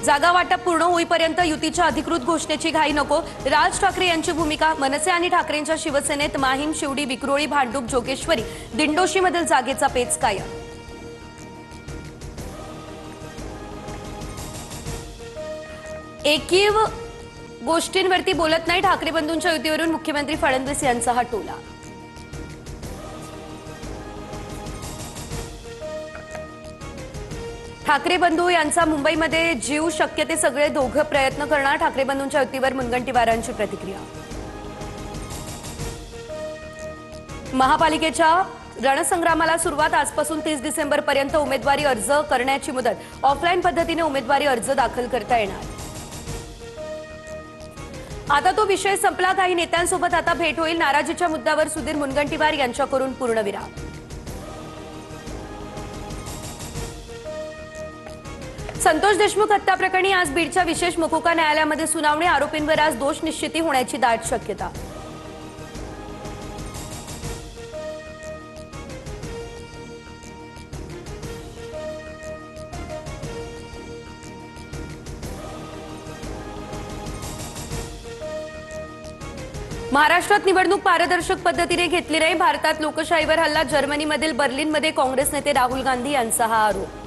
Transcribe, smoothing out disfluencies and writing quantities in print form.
जागा वाटप पूर्ण होईपर्यंत युतीच्या अधिकृत घोषणेची घाई नको, राज ठाकरे यांची भूमिका. मनसे आणि ठाकरेंच्या शिवसेनेत माहीम, शिवडी, विक्रोळी, भांडूप, जोगेश्वरी, दिंडोशीमधील जागेचा पेच कायम. एकीव गोष्टींवरती बोलत नाही, ठाकरे बंधूंच्या युतीवरून मुख्यमंत्री फडणवीस यांचा हा टोला. ठाकरे बंधू यांचा मुंबईमध्ये जीव शक्य ते सगळे दोघं प्रयत्न करणार, ठाकरे बंधूंच्या युतीवर मुनगंटीवारांची प्रतिक्रिया. महापालिकेच्या रणसंग्रामाला सुरुवात. आजपासून 30 डिसेंबरपर्यंत उमेदवारी अर्ज करण्याची मुदत. ऑफलाईन पद्धतीने उमेदवारी अर्ज दाखल करता येणार. आता तो विषय संपला. काही नेत्यांसोबत आता भेट होईल. नाराजीच्या मुद्द्यावर सुधीर मुनगंटीवार यांच्याकडून पूर्णविराम. संतोष देशमुख हत्या प्रकरणी आज बीडच्या विशेष मकोका न्यायालयामध्ये सुनावणी. आरोपींवर आज दोष निश्चिती होण्याची दाट शक्यता. महाराष्ट्रात निवडणूक पारदर्शक पद्धतीने घेतली नाही. भारतात लोकशाहीवर हल्ला. जर्मनीमधील बर्लिनमध्ये काँग्रेस नेते राहुल गांधी यांचा हा आरोप.